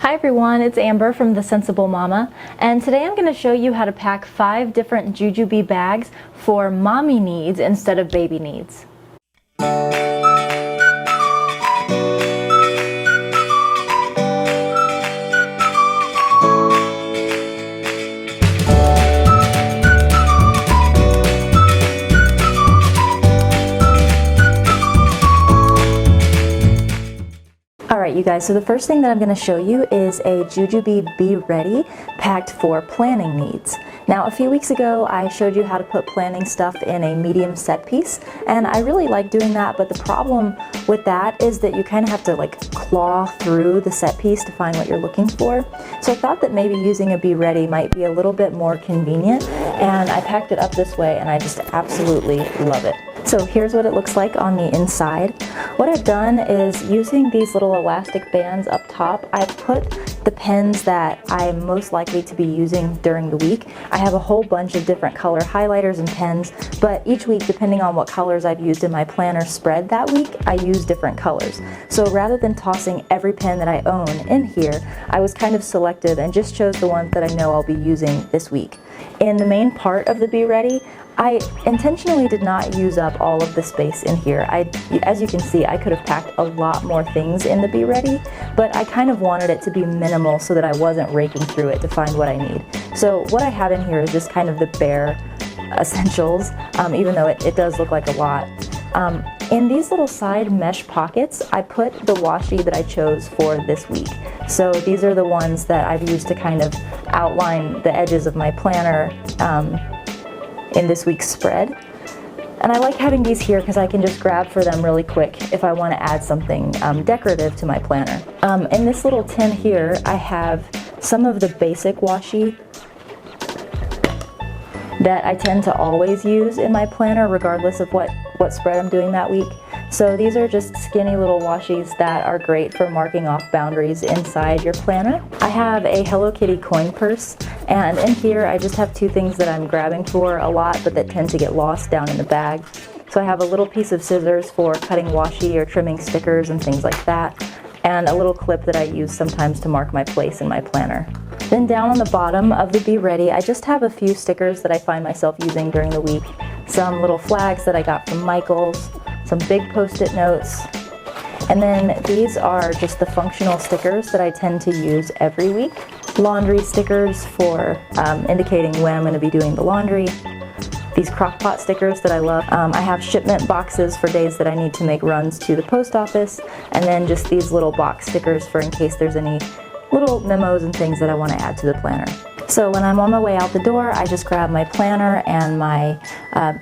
Hi everyone, it's Amber from the Sensible Mama, and today I'm going to show you how to pack 5 different Jujube bags for mommy needs instead of baby needs. Alright you guys, so the first thing that I'm going to show you is a Jujube Be Ready packed for planning needs. Now a few weeks ago I showed you how to put planning stuff in a medium set piece, and I really like doing that, but the problem with that is that you kind of have to like claw through the set piece to find what you're looking for. So I thought that maybe using a Be Ready might be a little bit more convenient, and I packed it up this way and I just absolutely love it. So here's what it looks like on the inside. What I've done is, using these little elastic bands up top, I've put the pens that I'm most likely to be using during the week. I have a whole bunch of different color highlighters and pens, but each week, depending on what colors I've used in my planner spread that week, I use different colors. So rather than tossing every pen that I own in here, I was kind of selective and just chose the ones that I know I'll be using this week. In the main part of the Be Ready, I intentionally did not use up all of the space in here. As you can see, I could have packed a lot more things in the Be Ready, but I kind of wanted it to be minimal so that I wasn't raking through it to find what I need. So what I have in here is just kind of the bare essentials, even though it does look like a lot. In these little side mesh pockets, I put the washi that I chose for this week. So these are the ones that I've used to kind of outline the edges of my planner in this week's spread. And I like having these here because I can just grab for them really quick if I want to add something decorative to my planner. In this little tin here, I have some of the basic washi that I tend to always use in my planner regardless of what spread I'm doing that week. So these are just skinny little washies that are great for marking off boundaries inside your planner. I have a Hello Kitty coin purse, and in here I just have 2 things that I'm grabbing for a lot but that tend to get lost down in the bag. So I have a little piece of scissors for cutting washi or trimming stickers and things like that, and a little clip that I use sometimes to mark my place in my planner. Then down on the bottom of the Be Ready, I just have a few stickers that I find myself using during the week. Some little flags that I got from Michael's, some big post-it notes, and then these are just the functional stickers that I tend to use every week. Laundry stickers for indicating when I'm going to be doing the laundry. These crock pot stickers that I love. I have shipment boxes for days that I need to make runs to the post office, and then just these little box stickers for in case there's any little memos and things that I want to add to the planner. So when I'm on my way out the door, I just grab my planner and my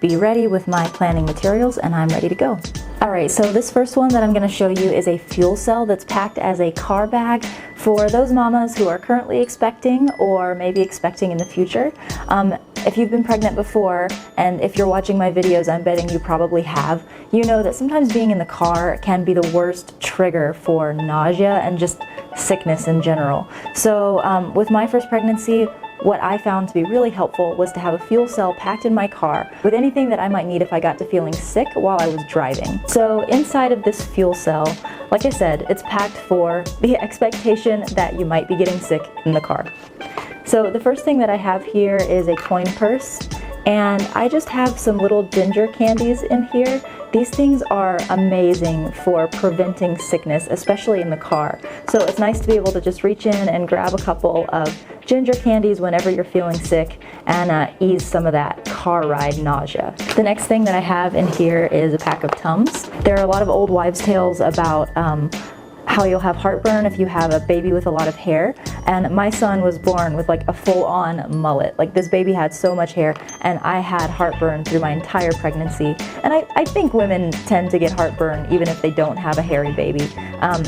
Be Ready with my planning materials, and I'm ready to go. Alright, so this first one that I'm going to show you is a fuel cell that's packed as a car bag for those mamas who are currently expecting or maybe expecting in the future. If you've been pregnant before, and if you're watching my videos, I'm betting you probably have, you know that sometimes being in the car can be the worst trigger for nausea and just sickness in general. So with my first pregnancy, what I found to be really helpful was to have a fuel cell packed in my car with anything that I might need if I got to feeling sick while I was driving. So inside of this fuel cell, like I said, it's packed for the expectation that you might be getting sick in the car. So the first thing that I have here is a coin purse, and I just have some little ginger candies in here. These things are amazing for preventing sickness, especially in the car. So it's nice to be able to just reach in and grab a couple of ginger candies whenever you're feeling sick and ease some of that car ride nausea. The next thing that I have in here is a pack of Tums. There are a lot of old wives' tales about how you'll have heartburn if you have a baby with a lot of hair, and my son was born with like a full-on mullet. Like, this baby had so much hair, and I had heartburn through my entire pregnancy, and I think women tend to get heartburn even if they don't have a hairy baby.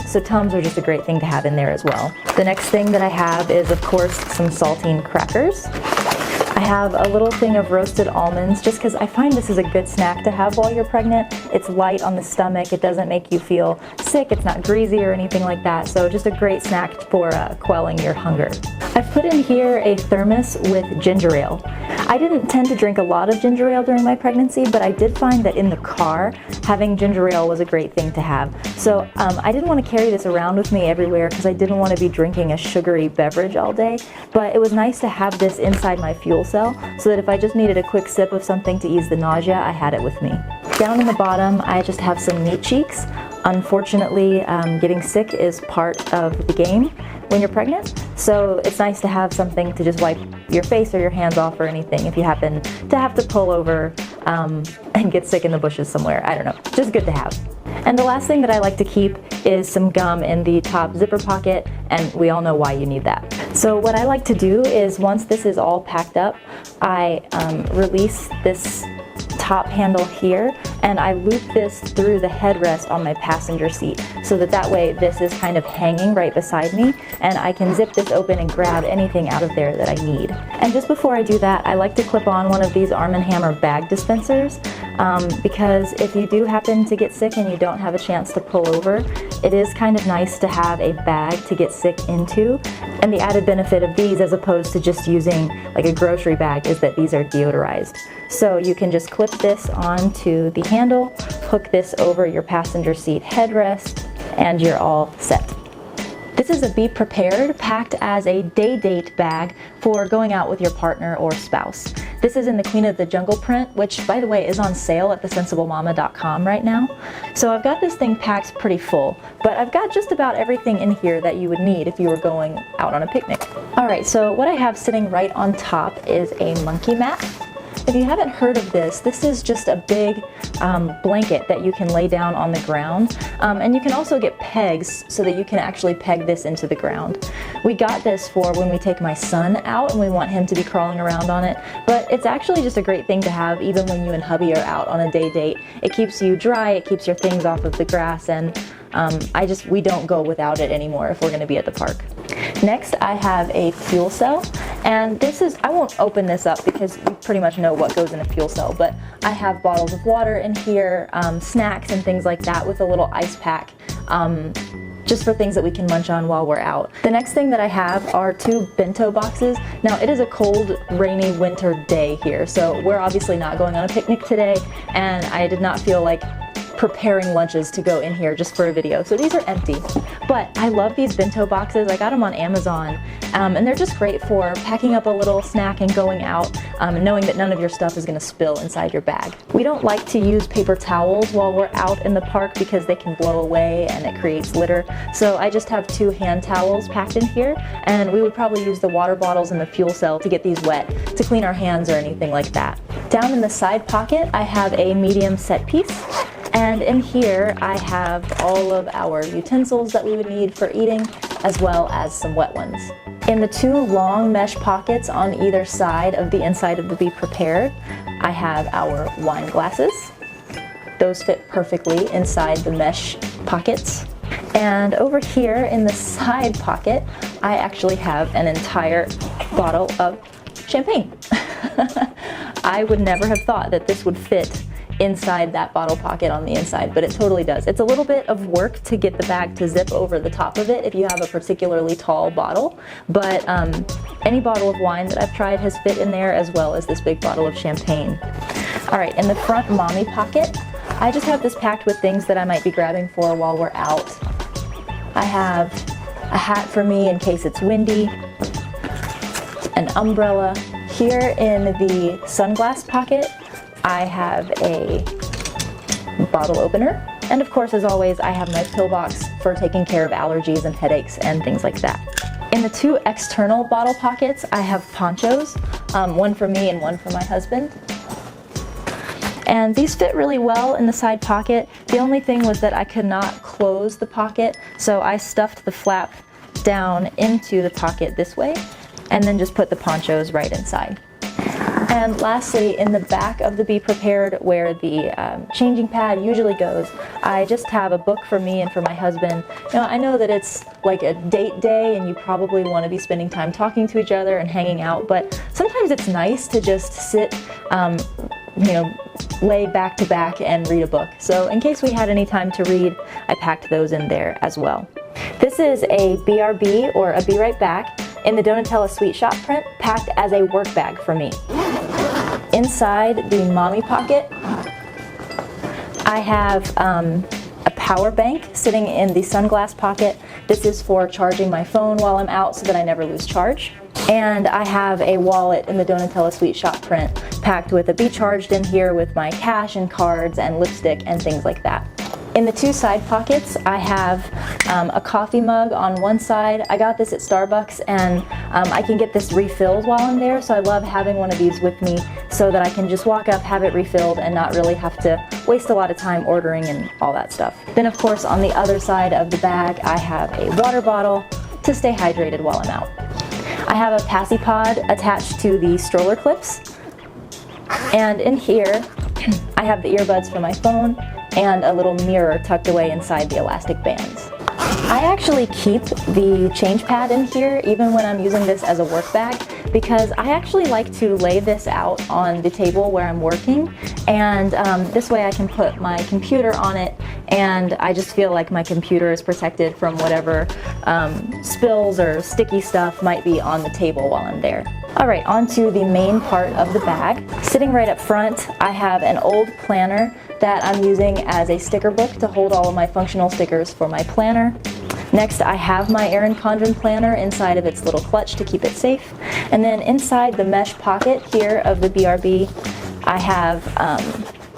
So Tums are just a great thing to have in there as well. The next thing that I have is, of course, some saltine crackers. I have a little thing of roasted almonds just because I find this is a good snack to have while you're pregnant. It's light on the stomach, it doesn't make you feel sick, it's not greasy or anything like that, so just a great snack for quelling your hunger. I've put in here a thermos with ginger ale. I didn't tend to drink a lot of ginger ale during my pregnancy, but I did find that in the car, having ginger ale was a great thing to have. So I didn't want to carry this around with me everywhere because I didn't want to be drinking a sugary beverage all day, but it was nice to have this inside my fuel cell so that if I just needed a quick sip of something to ease the nausea, I had it with me. Down in the bottom, I just have some meat cheeks. Unfortunately, getting sick is part of the game when you're pregnant, so it's nice to have something to just wipe your face or your hands off or anything if you happen to have to pull over and get sick in the bushes somewhere. I don't know, just good to have. And the last thing that I like to keep is some gum in the top zipper pocket, and we all know why you need that. So what I like to do is once this is all packed up, I release this top handle here and I loop this through the headrest on my passenger seat so that way this is kind of hanging right beside me and I can zip this open and grab anything out of there that I need. And just before I do that, I like to clip on one of these Arm & Hammer bag dispensers because if you do happen to get sick and you don't have a chance to pull over, it is kind of nice to have a bag to get sick into. And the added benefit of these as opposed to just using like a grocery bag is that these are deodorized. So you can just clip this onto the handle, hook this over your passenger seat headrest, and you're all set. This is a Be Prepared packed as a day date bag for going out with your partner or spouse. This is in the Queen of the Jungle print, which by the way is on sale at thesensiblemama.com right now. So I've got this thing packed pretty full, but I've got just about everything in here that you would need if you were going out on a picnic. Alright, so what I have sitting right on top is a monkey mat. If you haven't heard of this, this is just a big blanket that you can lay down on the ground, and you can also get pegs so that you can actually peg this into the ground. We got this for when we take my son out and we want him to be crawling around on it, but it's actually just a great thing to have even when you and hubby are out on a day date. It keeps you dry, it keeps your things off of the grass, and we don't go without it anymore if we're going to be at the park. Next, I have a fuel cell, and I won't open this up because you pretty much know what goes in a fuel cell, but I have bottles of water in here, snacks and things like that with a little ice pack, just for things that we can munch on while we're out. The next thing that I have are 2 bento boxes. Now it is a cold, rainy winter day here, so we're obviously not going on a picnic today, and I did not feel like preparing lunches to go in here just for a video. So these are empty, but I love these bento boxes. I got them on Amazon, and they're just great for packing up a little snack and going out, and knowing that none of your stuff is going to spill inside your bag. We don't like to use paper towels while we're out in the park because they can blow away and it creates litter. So I just have 2 hand towels packed in here, and we would probably use the water bottles in the fuel cell to get these wet, to clean our hands or anything like that. Down in the side pocket, I have a medium set piece. And in here I have all of our utensils that we would need for eating, as well as some wet ones. In the 2 long mesh pockets on either side of the inside of the Be Prepared, I have our wine glasses. Those fit perfectly inside the mesh pockets. And over here in the side pocket, I actually have an entire bottle of champagne. I would never have thought that this would fit inside that bottle pocket on the inside, but it totally does. It's a little bit of work to get the bag to zip over the top of it if you have a particularly tall bottle, but any bottle of wine that I've tried has fit in there, as well as this big bottle of champagne. Alright, in the front mommy pocket, I just have this packed with things that I might be grabbing for while we're out. I have a hat for me in case it's windy, an umbrella. Here in the sunglass pocket, I have a bottle opener, and of course, as always, I have my pill box for taking care of allergies and headaches and things like that. In the 2 external bottle pockets, I have ponchos, one for me and one for my husband. And these fit really well in the side pocket. The only thing was that I could not close the pocket, so I stuffed the flap down into the pocket this way, and then just put the ponchos right inside. And lastly, in the back of the Be Prepared, where the changing pad usually goes, I just have a book for me and for my husband. You know, I know that it's like a date day and you probably want to be spending time talking to each other and hanging out, but sometimes it's nice to just sit, you know, lay back to back and read a book. So in case we had any time to read, I packed those in there as well. This is a BRB, or a Be Right Back, in the Donatella Sweet Shop print, packed as a work bag for me. Inside the mommy pocket, I have a power bank sitting in the sunglass pocket. This is for charging my phone while I'm out so that I never lose charge. And I have a wallet in the Donatella Sweet Shop print, packed with a Be Charged in here with my cash and cards and lipstick and things like that. In the two side pockets, I have a coffee mug on one side. I got this at Starbucks, and I can get this refilled while I'm there, so I love having one of these with me so that I can just walk up, have it refilled, and not really have to waste a lot of time ordering and all that stuff. Then of course, on the other side of the bag, I have a water bottle to stay hydrated while I'm out. I have a Passy Pod attached to the stroller clips, and in here I have the earbuds for my phone and a little mirror tucked away inside the elastic bands. I actually keep the change pad in here even when I'm using this as a work bag, because I actually like to lay this out on the table where I'm working, and this way I can put my computer on it, and I just feel like my computer is protected from whatever spills or sticky stuff might be on the table while I'm there. Alright, on to the main part of the bag. Sitting right up front, I have an old planner that I'm using as a sticker book to hold all of my functional stickers for my planner. Next, I have my Erin Condren planner inside of its little clutch to keep it safe. And then inside the mesh pocket here of the BRB, I have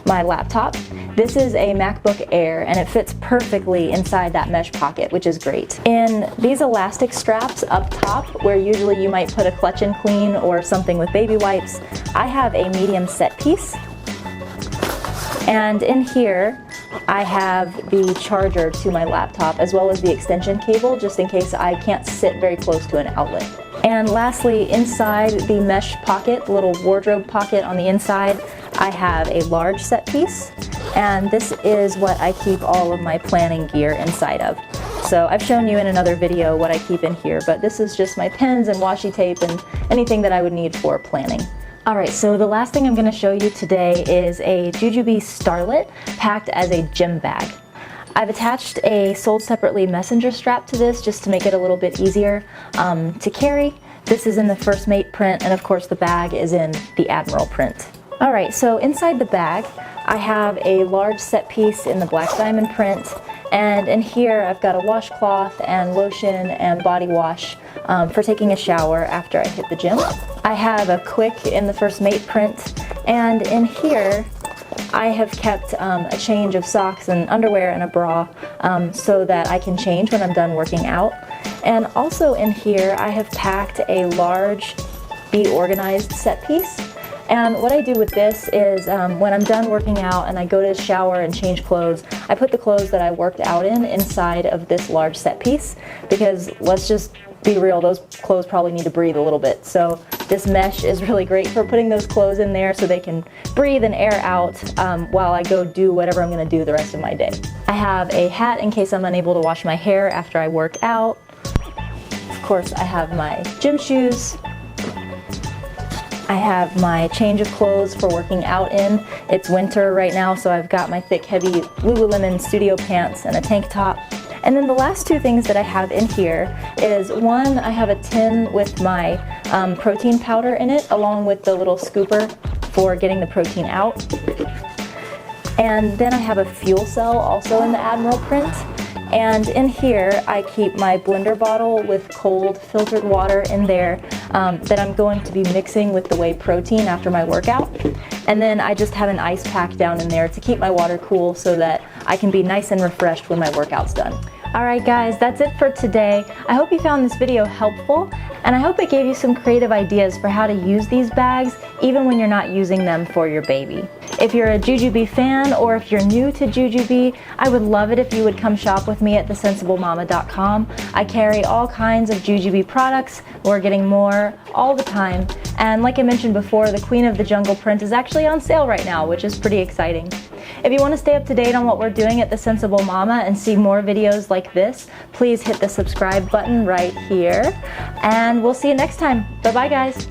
my laptop. This is a MacBook Air, and it fits perfectly inside that mesh pocket, which is great. In these elastic straps up top, where usually you might put a Clutch and Clean or something with baby wipes, I have a medium set piece. And in here, I have the charger to my laptop, as well as the extension cable, just in case I can't sit very close to an outlet. And lastly, inside the mesh pocket, the little wardrobe pocket on the inside, I have a large set piece, and this is what I keep all of my planning gear inside of. So I've shown you in another video what I keep in here, but this is just my pens and washi tape and anything that I would need for planning. Alright, so the last thing I'm going to show you today is a Jujube Starlet packed as a gym bag. I've attached a sold separately messenger strap to this just to make it a little bit easier to carry. This is in the First Mate print, and of course the bag is in the Admiral print. Alright, so inside the bag I have a large set piece in the Black Diamond print, and in here I've got a washcloth and lotion and body wash for taking a shower after I hit the gym. I have a Quick in the First Mate print, and in here I have kept a change of socks and underwear and a bra so that I can change when I'm done working out. And also in here I have packed a large Be Organized set piece. And what I do with this is when I'm done working out and I go to the shower and change clothes, I put the clothes that I worked out in inside of this large set piece, because let's just be real, those clothes probably need to breathe a little bit. So this mesh is really great for putting those clothes in there so they can breathe and air out while I go do whatever I'm going to do the rest of my day. I have a hat in case I'm unable to wash my hair after I work out. Of course, I have my gym shoes. I have my change of clothes for working out in. It's winter right now, so I've got my thick, heavy Lululemon studio pants and a tank top. And then the last two things that I have in here is, one, I have a tin with my protein powder in it, along with the little scooper for getting the protein out. And then I have a fuel cell also in the Admiral print. And in here I keep my blender bottle with cold filtered water in there that I'm going to be mixing with the whey protein after my workout. And then I just have an ice pack down in there to keep my water cool so that I can be nice and refreshed when my workout's done. Alright guys, that's it for today. I hope you found this video helpful, and I hope it gave you some creative ideas for how to use these bags even when you're not using them for your baby. If you're a Jujube fan, or if you're new to Jujube, I would love it if you would come shop with me at thesensiblemama.com. I carry all kinds of Jujube products. We're getting more all the time, And like I mentioned before, the Queen of the Jungle print is actually on sale right now, which is pretty exciting. If you want to stay up to date on what we're doing at The Sensible Mama and see more videos like this, please hit the subscribe button right here. And we'll see you next time. Bye-bye, guys.